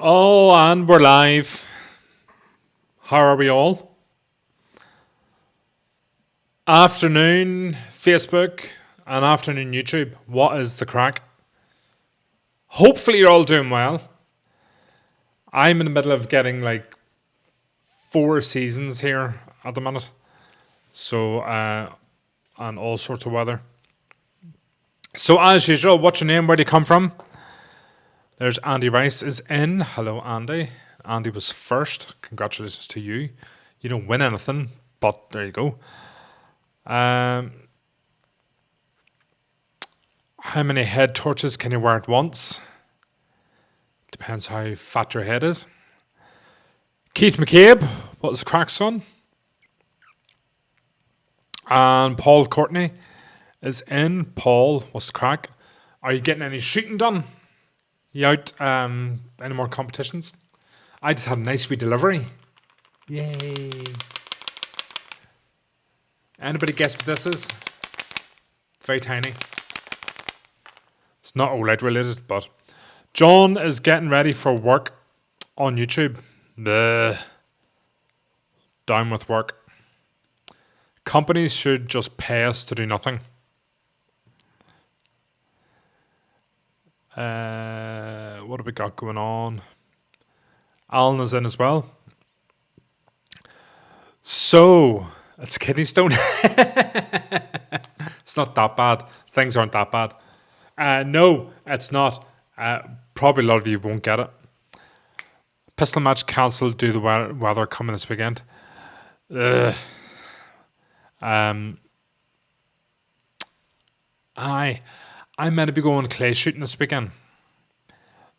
Oh, and we're live. How are we all? Afternoon, Facebook, and afternoon, YouTube. What is the crack? Hopefully, you're all doing well. I'm in the middle of getting like 4 seasons here at the minute. So, and all sorts of weather. So, as usual, what's your name? Where do you come from? There's Andy Rice is in. Hello, Andy. Andy was first. Congratulations to you. You don't win anything, but there you go. How many head torches can you wear at once? Depends how fat your head is. Keith McCabe, what was the crack, son? And Paul Courtney is in. Paul, what's the crack? Are you getting any shooting done? You out any more competitions? I just had a nice wee delivery. Yay. Anybody guess what this is? It's very tiny. It's not Olight related, but John is getting ready for work on YouTube. Down with work. Companies should just pay us to do nothing. What have we got going on? Alan is in as well. So, it's a kidney stone. It's not that bad. Things aren't that bad. No, it's not. Probably a lot of you won't get it. Pistol match cancelled due to the weather coming this weekend. I'm meant to be going clay shooting this weekend.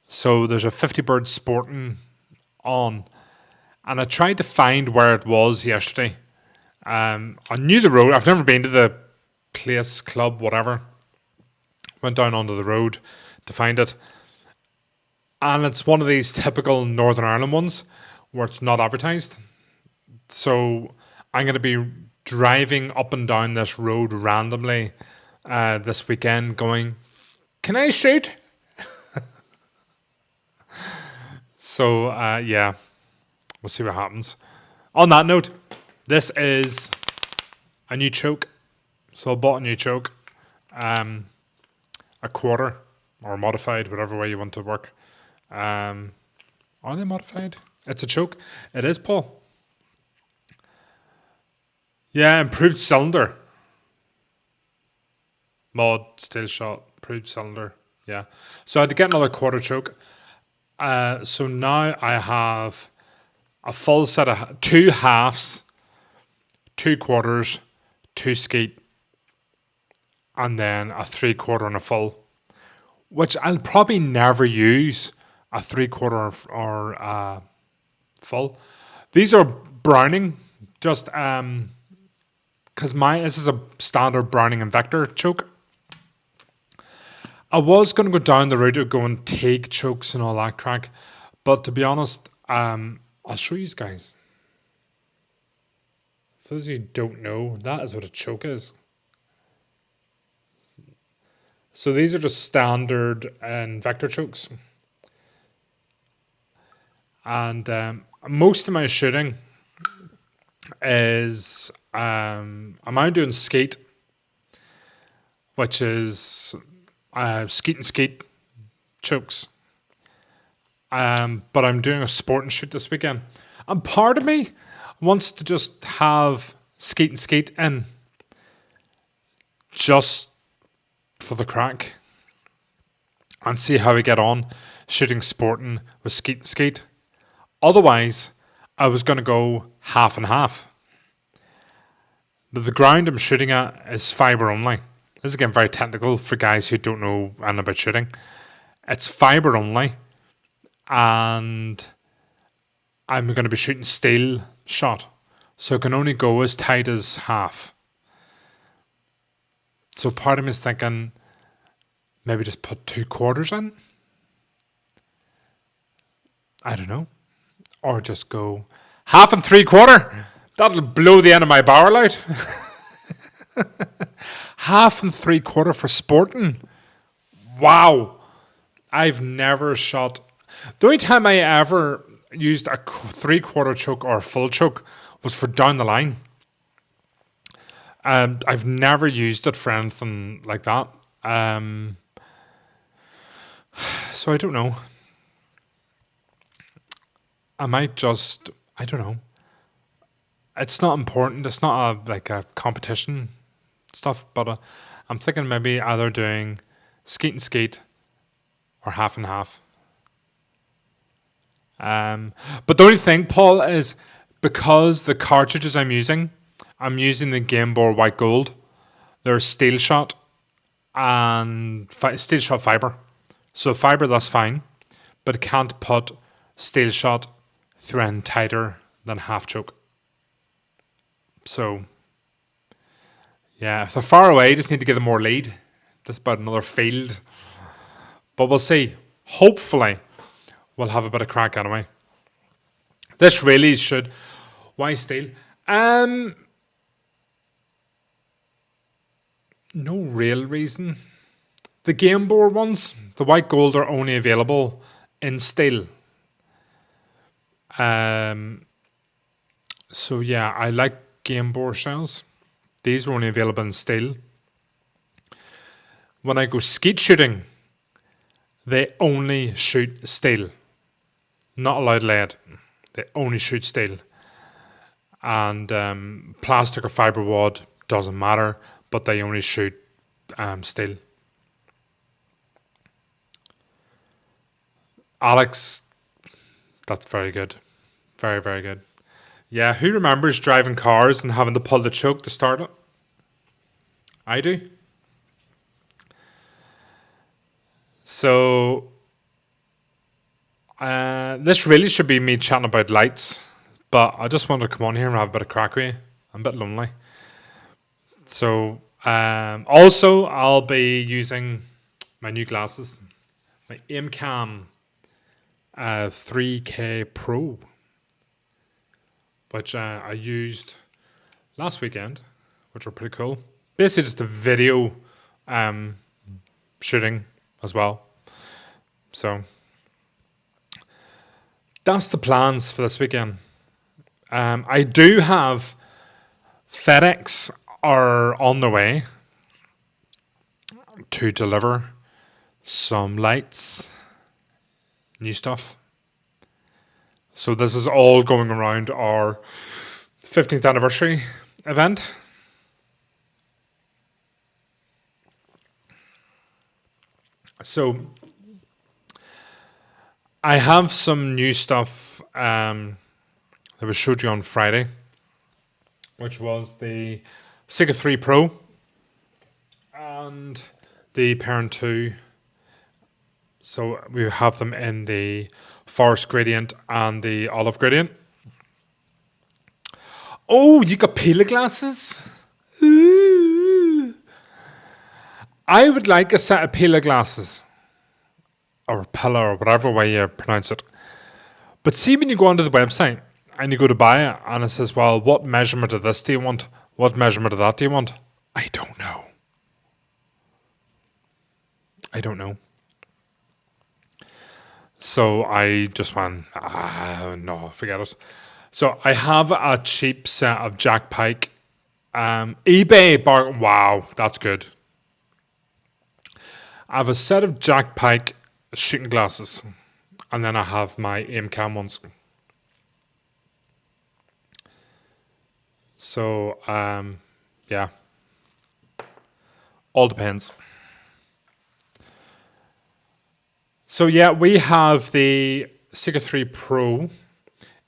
So there's a 50 bird sporting on. And I tried to find where it was yesterday. I knew the road. I've never been to the place, club, whatever. Went down onto the road to find it. And it's one of these typical Northern Ireland ones where it's not advertised. So I'm going to be driving up and down this road randomly this weekend going, can I shoot? So, yeah, we'll see what happens. On that note, this is a new choke. So I bought a new choke, a quarter or modified, whatever way you want to work. Are they modified? It's a choke. It is, Paul. Yeah, improved cylinder. Mod, steel shot, improved cylinder. Yeah. So I had to get another quarter choke. So now I have a full set of two halves, two quarters, two skeet, and then a three quarter and a full, which I'll probably never use a three quarter or full. These are Browning, just because this is a standard Browning and Vector choke. I was going to go down the route of going take chokes and all that crack, but to be honest, I'll show you guys. For those of you who don't know, that is what a choke is. So these are just standard and Vector chokes. And most of my shooting is I'm now doing skate, which is skeet and skate chokes. But I'm doing a sport and shoot this weekend. And part of me wants to just have skeet and skate in just for the crack and see how we get on shooting sporting with skeet and skate. Otherwise, I was going to go half and half. But the ground I'm shooting at is fibre only. This is again very technical for guys who don't know anything about shooting. It's fibre only, and I'm going to be shooting steel shot, so it can only go as tight as half. So part of me is thinking maybe just put two quarters in. I don't know. Or just go half and three quarter. That'll blow the end of my barrel out. Half and three quarter for sporting. Wow. I've never shot. The only time I ever used a three quarter choke or a full choke was for down the line. I've never used it for anything like that. So I don't know. I might just, I don't know. It's not important. It's not like a competition stuff, but I'm thinking maybe either doing skeet and skate or half and half. But the only thing, Paul, is because the cartridges I'm using the Game Boy White Gold. They're steel shot and steel shot fiber. So fiber, that's fine, but it can't put steel shot through tighter than half choke. So, yeah, if they're far away, just need to give them more lead. That's about another field. But we'll see. Hopefully, we'll have a bit of crack anyway. This really should. Why steel? No real reason. The Game Boy ones, the white gold, are only available in steel. So yeah, I like Game Boy shells. These are only available in steel. When I go skeet shooting, they only shoot steel. Not allowed lead. They only shoot steel. And plastic or fibre wad doesn't matter, but they only shoot steel. Alex, that's very good. Very, very good. Yeah, who remembers driving cars and having to pull the choke to start it? I do. So, this really should be me chatting about lights, but I just wanted to come on here and have a bit of crack with you. I'm a bit lonely. So, also, I'll be using my new glasses, my Aimcam 3K Pro, which I used last weekend, which were pretty cool. Basically, just a video shooting as well. So that's the plans for this weekend. I do have FedEx are on their way to deliver some lights, new stuff. So this is all going around our 15th anniversary event. So I have some new stuff that was showed you on Friday, which was the Sigma 3 Pro and the Parent 2. So we have them in the forest gradient and the olive gradient. Oh, you got Pila glasses? Ooh. I would like a set of Pila glasses. Or Pila, or whatever way you pronounce it. But see, when you go onto the website and you go to buy it, and it says, well, what measurement of this do you want? What measurement of that do you want? I don't know. I don't know. So I just went, no, forget it. So I have a cheap set of Jack Pike. eBay bar. Wow, that's good. I have a set of Jack Pike shooting glasses, and then I have my aim cam ones. So yeah, all depends. So yeah, we have the Sigma 3 Pro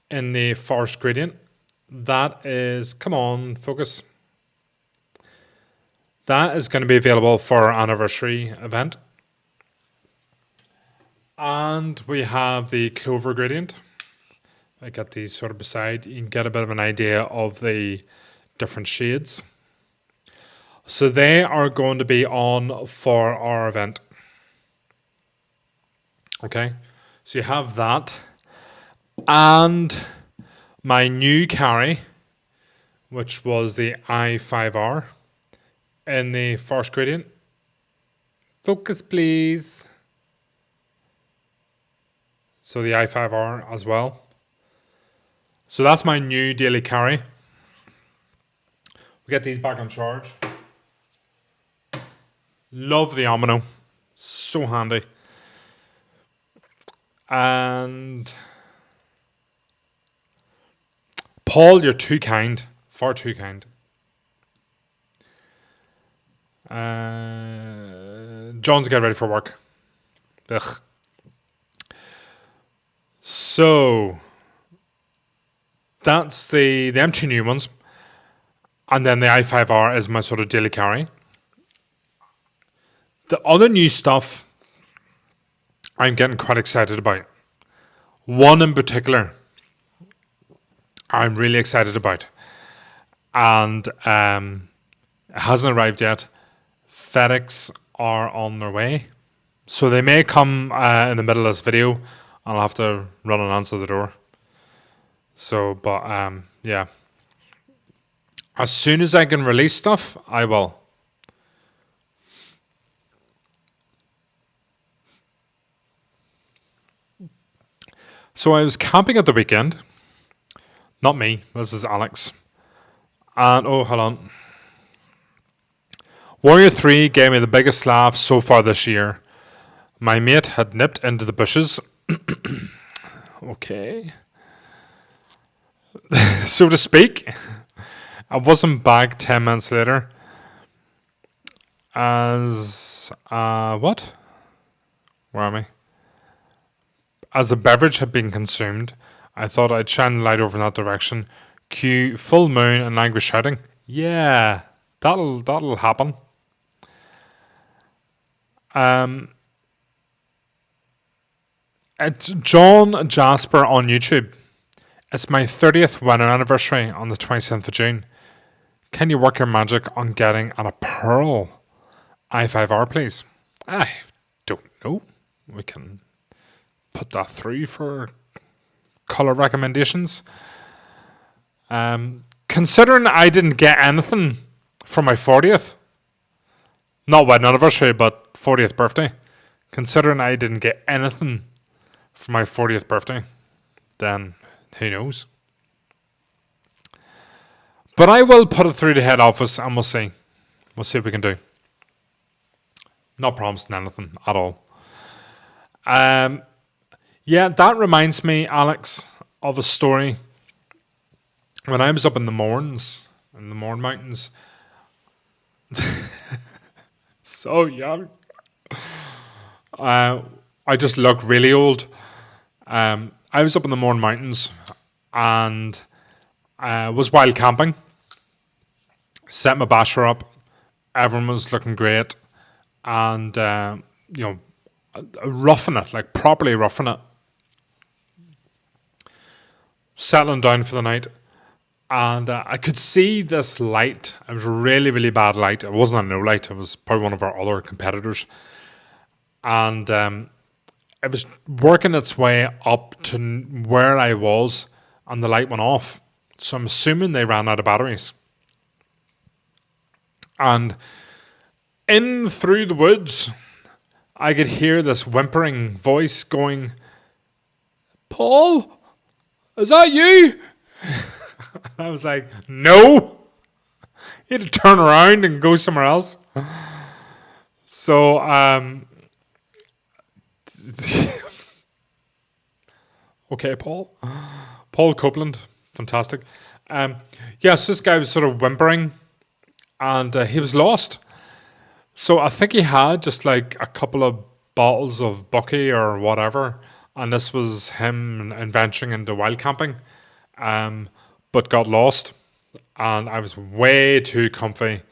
in the forest gradient. That is, come on, focus. That is going to be available for our anniversary event. And we have the clover gradient. I got these sort of beside. You can get a bit of an idea of the different shades. So they are going to be on for our event. Okay, so you have that. And my new carry, which was the i5R in the forest gradient. Focus, please. So the i5R as well. So that's my new daily carry. We get these back on charge. Love the Omino. So handy. And Paul, you're too kind. Far too kind. John's getting ready for work. Ugh. So that's the M2 new ones. And then the i5R is my sort of daily carry. The other new stuff I'm getting quite excited about. One in particular I'm really excited about. And it hasn't arrived yet. FedEx are on their way. So they may come in the middle of this video, and I'll have to run and answer the door. So, but yeah. As soon as I can release stuff, I will. So I was camping at the weekend. Not me, this is Alex. And, oh, hold on. Warrior 3 gave me the biggest laugh so far this year. My mate had nipped into the bushes. Okay. So to speak. I wasn't back 10 minutes later. As, what? Where am I? As a beverage had been consumed, I thought I'd shine the light over in that direction. Cue full moon and angry shouting. Yeah, that'll happen. It's John Jasper on YouTube. It's my 30th wedding anniversary on the 27th of June. Can you work your magic on getting a Pearl i5R, please? I don't know. We can put that through for color recommendations. Considering I didn't get anything for my 40th, not wedding anniversary, but 40th birthday. Considering I didn't get anything for my 40th birthday, then who knows? But I will put it through the head office and we'll see. We'll see what we can do. Not promising anything at all. Yeah, that reminds me, Alex, of a story. When I was up in the Mourns in the Mourne Mountains. So young. Uh, I just look really old. I was up in the Mourne Mountains and was wild camping. Set my basher up. Everyone was looking great, and you know, roughing it, like properly roughing it. Settling down for the night, and I could see this light. It was a really, really bad light. It wasn't a no light. It was probably one of our other competitors, and it was working its way up to where I was, and the light went off. So I'm assuming they ran out of batteries. And in through the woods, I could hear this whimpering voice going, "Paul, is that you?" I was like, "No." You had to turn around and go somewhere else. So, okay, Paul. Paul Copeland, fantastic. Yes, this guy was sort of whimpering, and he was lost. So I think he had just like a couple of bottles of Bucky or whatever, and this was him venturing into wild camping, but got lost, and I was way too comfy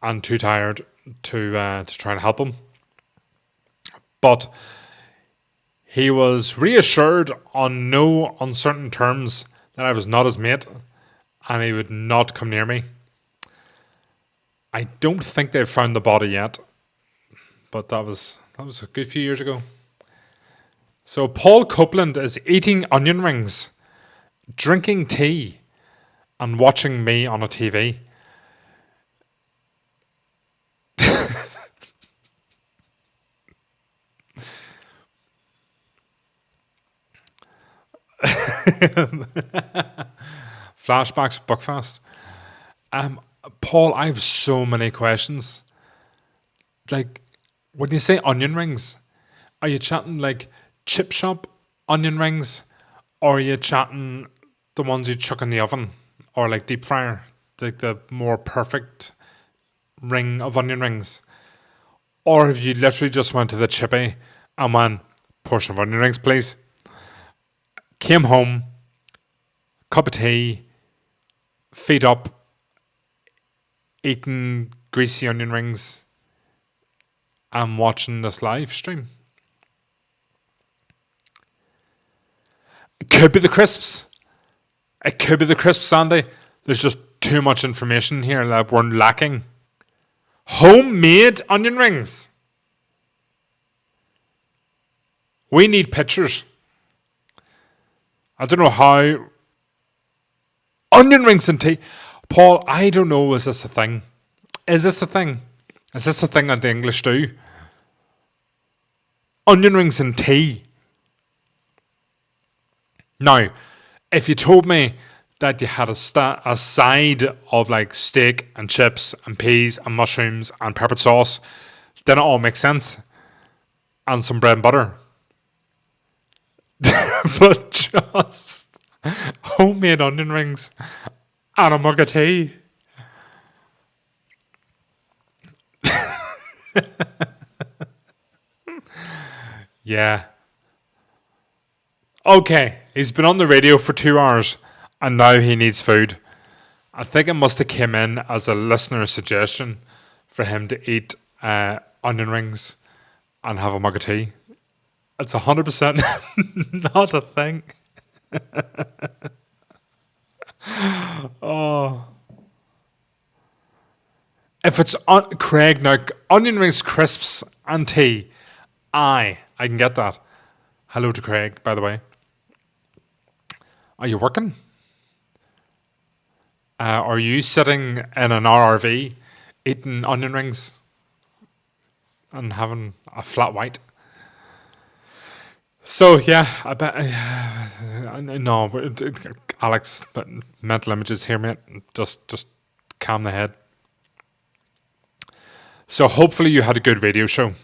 and too tired to try and help him. But he was reassured on no uncertain terms that I was not his mate, and he would not come near me. I don't think they've found the body yet, but that was a good few years ago. So Paul Copeland is eating onion rings, drinking tea, and watching me on a TV. Flashbacks, Buckfast. Paul, I have so many questions. Like, when you say onion rings, are you chatting like chip shop onion rings, or are you chatting the ones you chuck in the oven, or like deep fryer, like the more perfect ring of onion rings, or have you literally just went to the chippy and went, "Portion of onion rings, please"? Came home, cup of tea, feet up, eating greasy onion rings, and watching this live stream. It could be the crisps. It could be the crisps, Andy. There's just too much information here that we're lacking. Homemade onion rings. We need pictures. I don't know how. Onion rings and tea. Paul, I don't know, is this a thing? Is this a thing? Is this a thing that the English do? Onion rings and tea. Now, if you told me that you had a side of like steak and chips and peas and mushrooms and peppered sauce, then it all makes sense. And some bread and butter. But just homemade onion rings and a mug of tea. Yeah. Okay, he's been on the radio for 2 hours and now he needs food. I think it must have came in as a listener suggestion for him to eat onion rings and have a mug of tea. It's 100% not a thing. Oh. If it's Craig now, onion rings, crisps, and tea, I can get that. Hello to Craig, by the way. Are you working? Are you sitting in an RRV eating onion rings and having a flat white? So yeah, I bet. No, Alex, but mental images here, mate. Just calm the head. So hopefully you had a good radio show.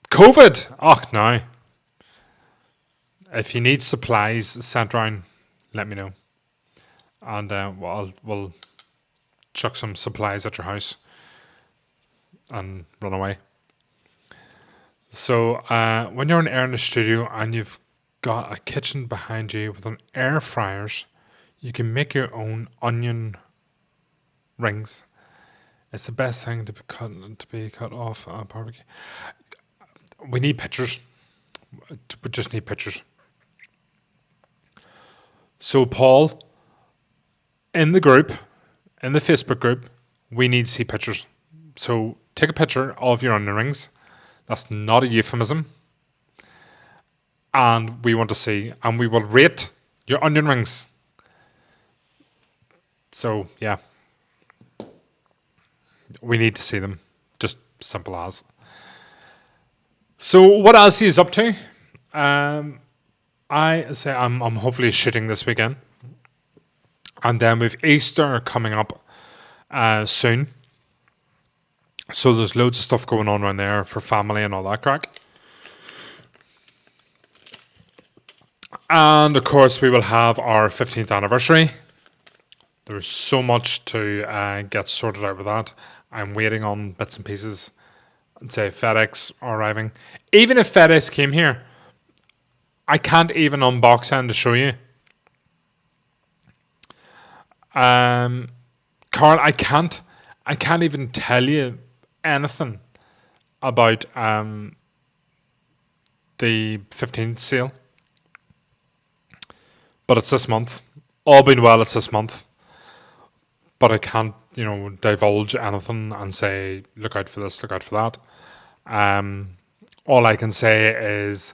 COVID. Oh no. If you need supplies sent round, let me know. and we'll chuck some supplies at your house and run away. So when you're in air in the studio and you've got a kitchen behind you with an air fryers, you can make your own onion rings. It's the best thing to be cut off a barbecue. We need pictures. We just need pictures. So Paul, in the group, in the Facebook group, we need to see pictures. So take a picture of your onion rings. That's not a euphemism. And we want to see, and we will rate your onion rings. So, yeah. We need to see them. Just simple as. So, what else is up to? I say I'm hopefully shooting this weekend. And then we've Easter coming up soon. So there's loads of stuff going on around there for family and all that crack. And of course we will have our 15th anniversary. There's so much to get sorted out with that. I'm waiting on bits and pieces. I'd say FedEx are arriving. Even if FedEx came here, I can't even unbox them to show you. Carl, I can't even tell you anything about the 15th sale. But it's this month. All being well, it's this month. But I can't, divulge anything and say, look out for this, look out for that. All I can say is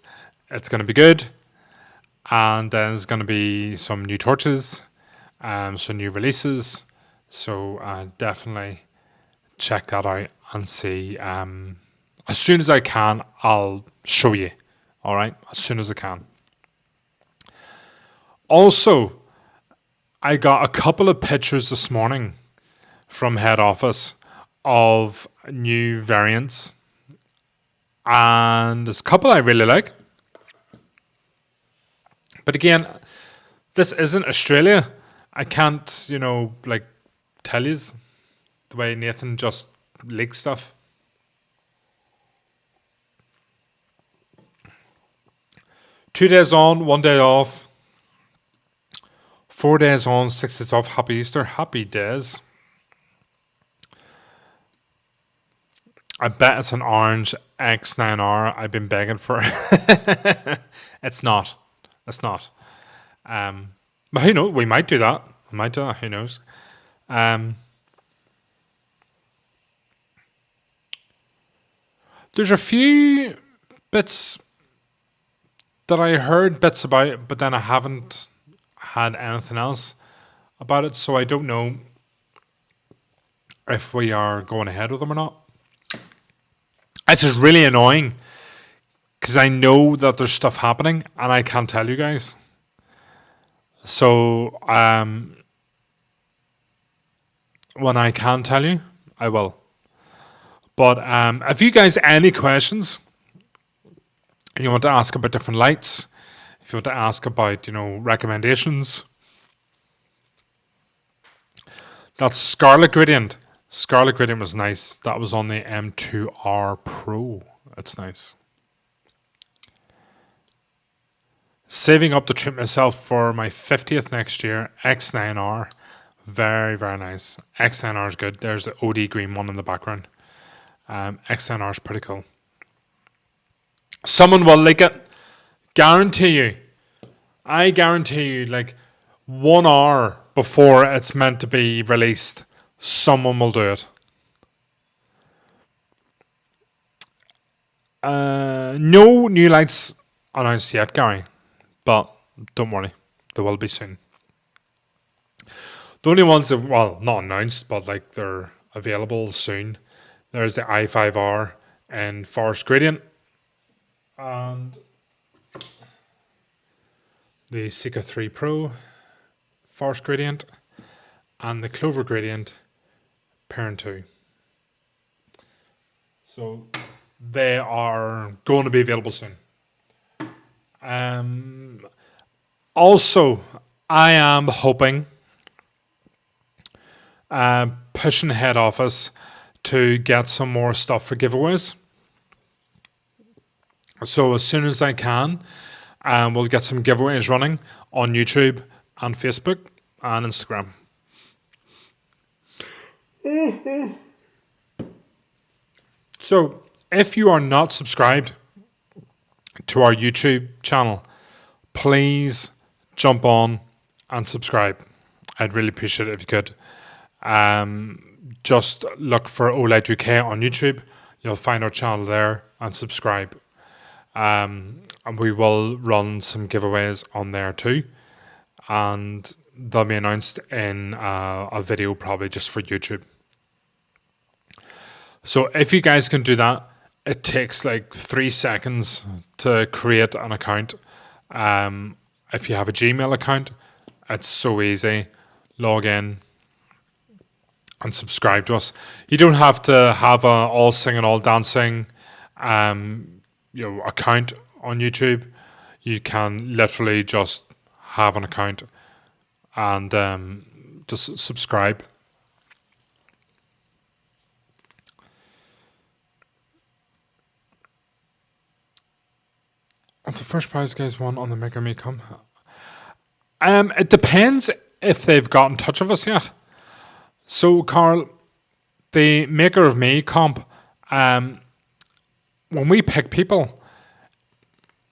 it's going to be good. And then there's going to be some new torches, some new releases. So definitely check that out and see. As soon as I can, I'll show you. All right? As soon as I can. Also, I got a couple of pictures this morning from head office of new variants. And there's a couple I really like. But again, this isn't Australia. I can't, tell you the way Nathan just leaks stuff. Two days on, 1 day off. 4 days on, 6 days off. Happy Easter. Happy days. I bet it's an orange X9R. I've been begging for it. It's not. It's not. But who knows? We might do that. Who knows? There's a few bits that I heard bits about, but then I haven't had anything else about it, so I don't know if we are going ahead with them or not. It's just really annoying because I know that there's stuff happening and I can't tell you guys. So when I can tell you, I will. But if you guys any questions, and you want to ask about different lights, if you want to ask about, recommendations, that's Scarlet Gradient. Scarlet Gradient was nice. That was on the M2R Pro. That's nice. Saving up to treat myself for my 50th next year. X9R. Very, very nice. X9R is good. There's the OD green one in the background. X9R is pretty cool. Someone will like it. Guarantee you. I guarantee you, 1 hour before it's meant to be released, someone will do it. No new lights announced yet, Gary. But don't worry. There will be soon. The only ones that, not announced, but they're available soon. There's the i5R and Forest Gradient. And the Seeker 3 Pro Forest Gradient. And the Clover Gradient Parent 2. So they are going to be available soon. Also, I am hoping pushing head office to get some more stuff for giveaways. So as soon as I can, we'll get some giveaways running on YouTube and Facebook and Instagram. So if you are not subscribed to our YouTube channel, please jump on and subscribe. I'd really appreciate it if you could. Just look for Olight UK on YouTube. You'll find our channel there and subscribe. And we will run some giveaways on there too. And they'll be announced in a video probably just for YouTube. So if you guys can do that, it takes like 3 seconds to create an account. If you have a Gmail account, it's so easy. Log in and subscribe to us. You don't have to have a all singing, all dancing account on YouTube. You can literally just have an account and just subscribe. And the first prize guys won on the Maker Me Come. It depends if they've got in touch with us yet. So, Carl, the Maker of Me comp, when we pick people,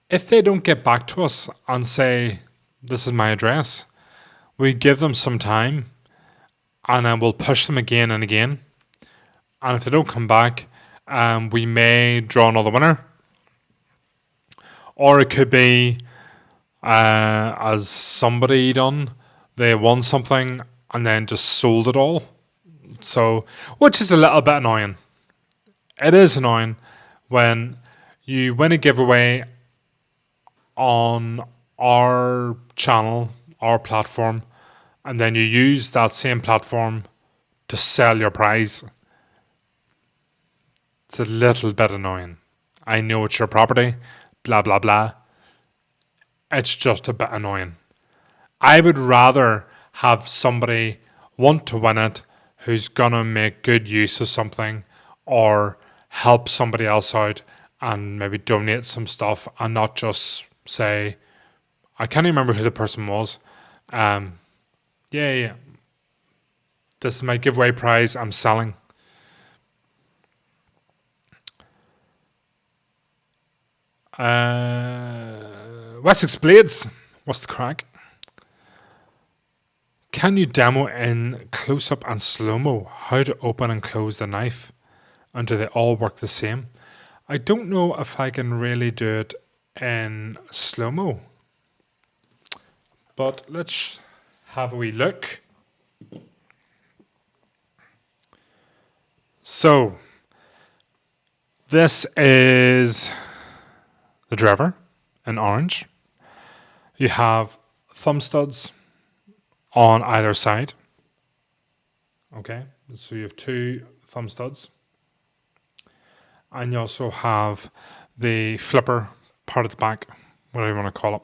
if they don't get back to us and say, this is my address, we give them some time and then we'll push them again and again. And if they don't come back, we may draw another winner. Or it could be, as somebody done, they won something and then just sold it all. So, which is a little bit annoying. It is annoying when you win a giveaway on our channel, our platform, and then you use that same platform to sell your prize. It's a little bit annoying. I know it's your property, blah, blah, blah. It's just a bit annoying. I would rather have somebody want to win it who's going to make good use of something or help somebody else out and maybe donate some stuff and not just say, I can't even remember who the person was. Yeah. This is my giveaway prize I'm selling. Wessex Blades, what's the crack? Can you demo in close-up and slow-mo how to open and close the knife? And do they all work the same? I don't know if I can really do it in slow-mo. But let's have a wee look. So, this is the driver in orange. You have thumb studs on either side. Okay, so you have 2 thumb studs. And you also have the flipper part of the back, whatever you want to call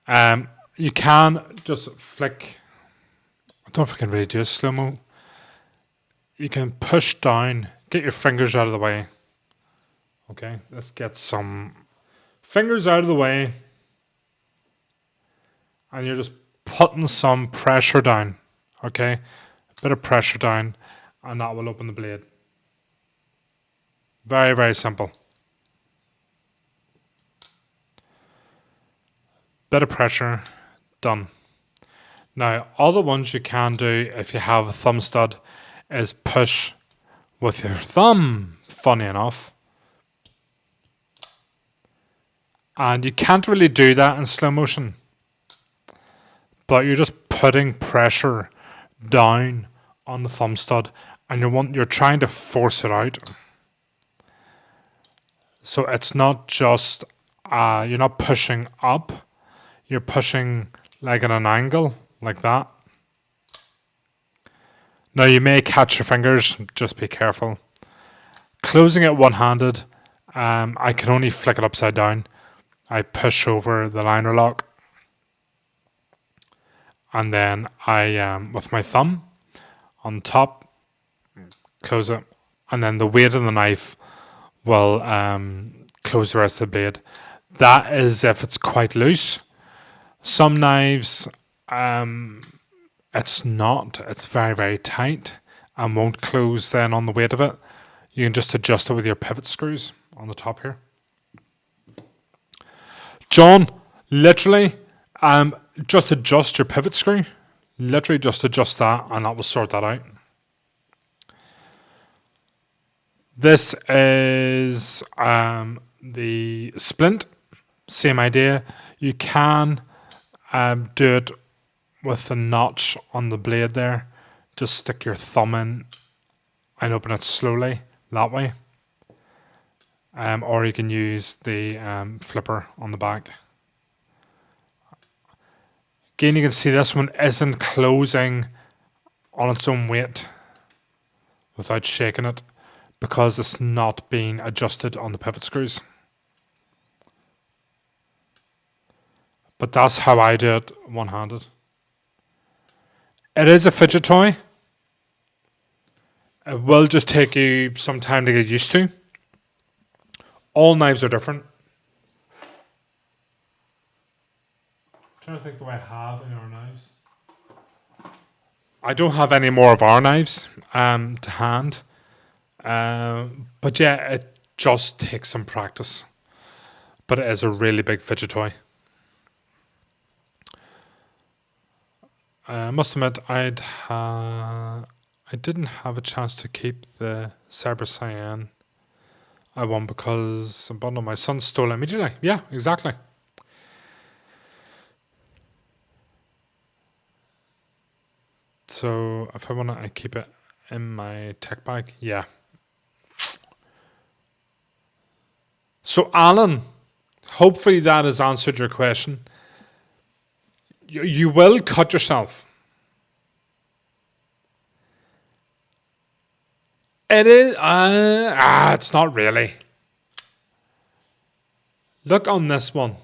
it. You can just flick. I don't know if I can really do a slow-mo. You can push down, get your fingers out of the way. Okay, let's get some fingers out of the way. And you're just putting some pressure down. Okay, a bit of pressure down, and that will open the blade. Very, very simple. Bit of pressure, done. Now, other ones you can do if you have a thumb stud is push with your thumb, funny enough. And you can't really do that in slow motion. But you're just putting pressure down on the thumb stud and you're trying to force it out. So it's not just, you're not pushing up, you're pushing like at an angle, like that. Now you may catch your fingers, just be careful. Closing it one-handed, I can only flick it upside down. I push over the liner lock and then I, with my thumb on top, close it, and then the weight of the knife will close the rest of the blade. That is if it's quite loose. Some knives, it's not. It's very, very tight and won't close then on the weight of it. You can just adjust it with your pivot screws on the top here. John, literally, just adjust your pivot screw. Literally just adjust that and that will sort that out. This is the splint. Same idea. You can do it with the notch on the blade there. Just stick your thumb in and open it slowly that way. Or you can use the flipper on the back. Again, you can see this one isn't closing on its own weight without shaking it because it's not being adjusted on the pivot screws. But that's how I do it one-handed. It is a fidget toy. It will just take you some time to get used to. All knives are different. I'm trying to think, do I have any of our knives? I don't have any more of our knives to hand. But yeah, it just takes some practice. But it is a really big fidget toy. I must admit, I didn't have a chance to keep the Cyber Cyan I won because a bundle of my son stole it immediately. Yeah, exactly. So if I want to, I keep it in my tech bag. Yeah. So Alan, hopefully that has answered your question. You will cut yourself. It is, it's not really. Look on this one.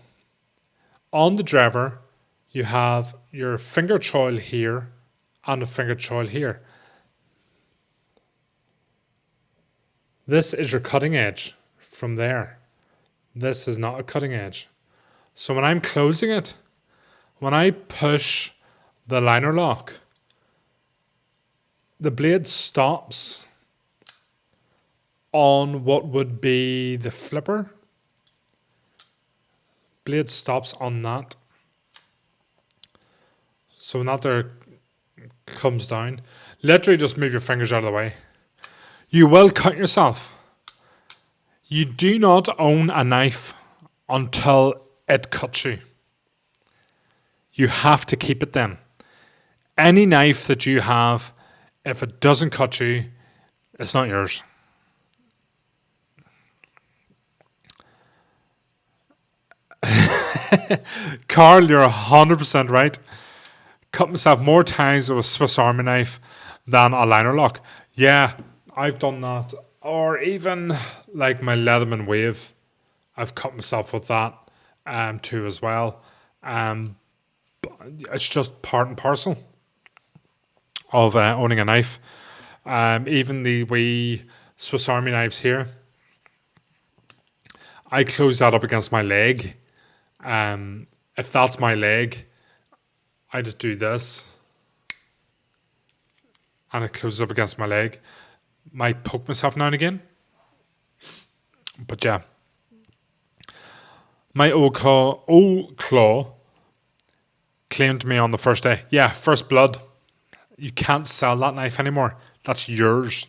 On the driver, you have your finger choil here and a finger choil here. This is your cutting edge from there. This is not a cutting edge. So when I'm closing it, when I push the liner lock, the blade stops on what would be the flipper. Blade stops on that. So when that there comes down, literally just move your fingers out of the way. You will cut yourself. You do not own a knife until it cuts you. You have to keep it then. Any knife that you have, if it doesn't cut you, it's not yours. Carl, you're 100% right. Cut myself more times with a Swiss Army knife than a liner lock. Yeah, I've done that. Or even like my Leatherman Wave. I've cut myself with that too as well. It's just part and parcel of owning a knife. Even the wee Swiss Army knives here, I close that up against my leg. If that's my leg, I just do this and it closes up against my leg. Might poke myself now and again. But yeah. My old claw claimed me on the first day. Yeah, first blood. You can't sell that knife anymore. That's yours.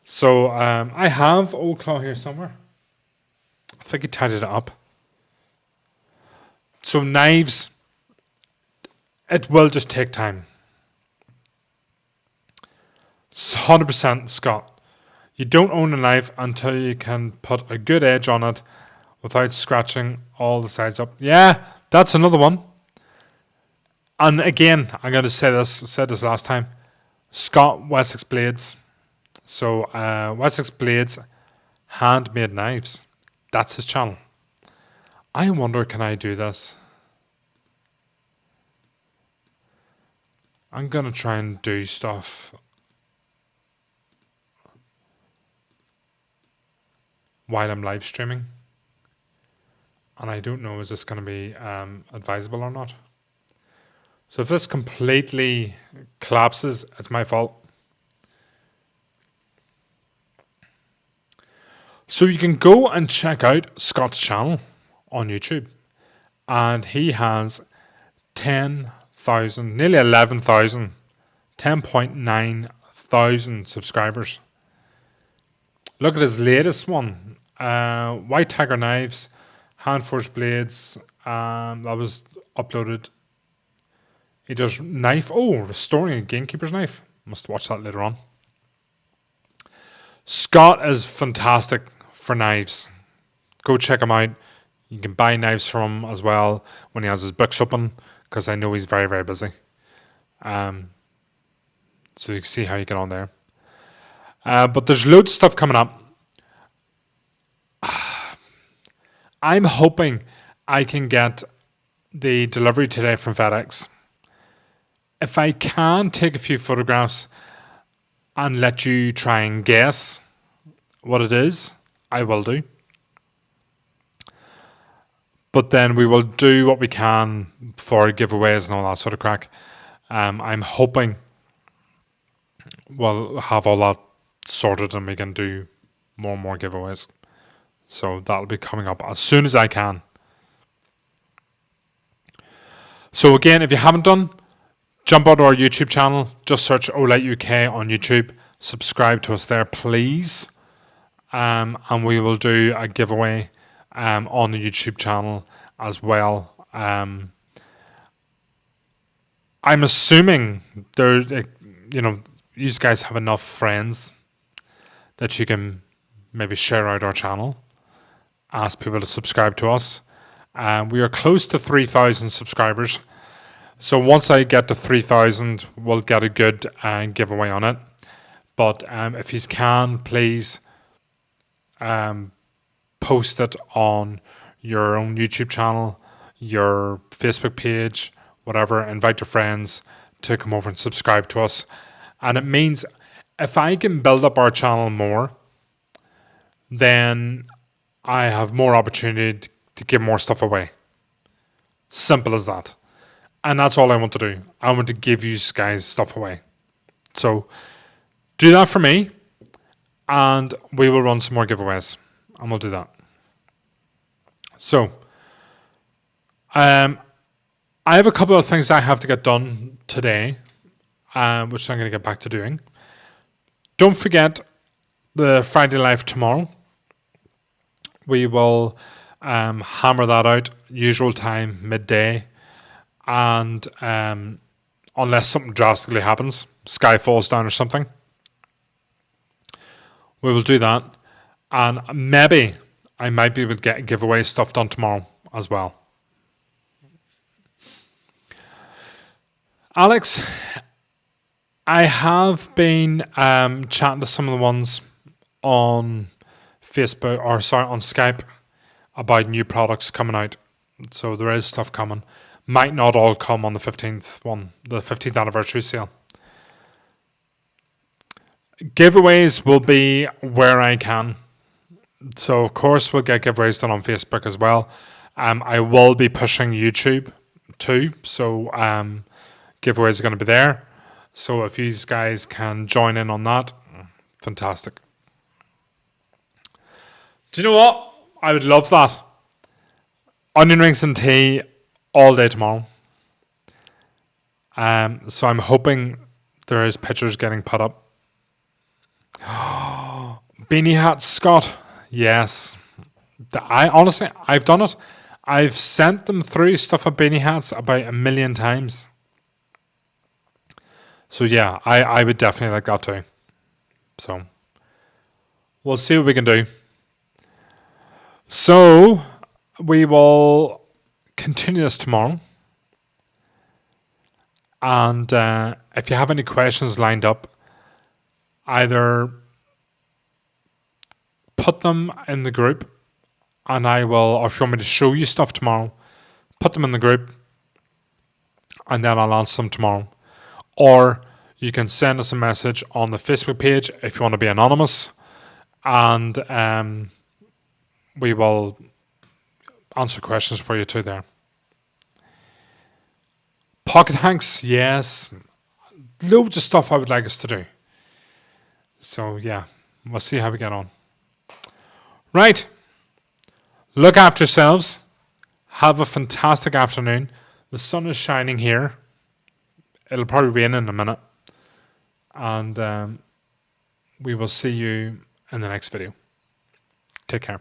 So I have old claw here somewhere. I think he tied it up. So knives, it will just take time. 100% Scott. You don't own a knife until you can put a good edge on it without scratching all the sides up. Yeah, that's another one. And again, I'm going to say this, said this last time. Scott Wessex Blades. So Wessex Blades, handmade knives. That's his channel. I wonder, can I do this? I'm going to try and do stuff while I'm live streaming. And I don't know, is this going to be advisable or not? So if this completely collapses, it's my fault. So you can go and check out Scott's channel on YouTube. And he has 10,000, nearly 11,000, 10.9 thousand subscribers. Look at his latest one. White Tiger Knives, Hand Forged Blades. That was uploaded. He does knife. Oh, restoring a gamekeeper's knife. Must watch that later on. Scott is fantastic for knives. Go check him out. You can buy knives from him as well when he has his books open, because I know he's very, very busy. So you can see how you get on there. But there's loads of stuff coming up. I'm hoping I can get the delivery today from FedEx. If I can take a few photographs and let you try and guess what it is, I will do. But then we will do what we can for giveaways and all that sort of crack. I'm hoping we'll have all that sorted and we can do more and more giveaways. So that'll be coming up as soon as I can. So again, if you haven't done, jump onto our YouTube channel. Just search Olight UK on YouTube. Subscribe to us there, please. And we will do a giveaway on the YouTube channel as well. I'm assuming there, you guys have enough friends that you can maybe share out our channel, ask people to subscribe to us. We are close to 3,000 subscribers. So once I get to 3,000, we'll get a good giveaway on it. But if you can, please post it on your own YouTube channel, your Facebook page, whatever. Invite your friends to come over and subscribe to us. And it means if I can build up our channel more, then I have more opportunity to give more stuff away. Simple as that. And that's all I want to do. I want to give you guys stuff away. So do that for me, and we will run some more giveaways, and we'll do that. So I have a couple of things I have to get done today, which I'm going to get back to doing. Don't forget the Friday Live tomorrow. We will hammer that out, usual time, midday. And unless something drastically happens, sky falls down or something, we will do that. And maybe I might be able to get giveaway stuff done tomorrow as well. Alex, I have been chatting to some of the ones on Facebook, on Skype, about new products coming out. So there is stuff coming. Might not all come on the 15th one, the 15th anniversary sale. Giveaways will be where I can. So of course we'll get giveaways done on Facebook as well. I will be pushing YouTube too. So giveaways are going to be there. So if you guys can join in on that, fantastic. Do you know what? I would love that. Onion rings and tea all day tomorrow. So I'm hoping there is pictures getting put up. Beanie hats, Scott. Yes. I've done it. I've sent them through stuff of beanie hats about 1 million times. So yeah, I would definitely like that too. So we'll see what we can do. So we will continue this tomorrow. And if you have any questions lined up, either put them in the group and I will, or if you want me to show you stuff tomorrow, put them in the group and then I'll answer them tomorrow. or you can send us a message on the Facebook page if you want to be anonymous, and we will answer questions for you too there. Pocket hanks, yes. Loads of stuff I would like us to do. So yeah, we'll see how we get on. Right. Look after yourselves. Have a fantastic afternoon. The sun is shining here. It'll probably rain in a minute. And we will see you in the next video. Take care.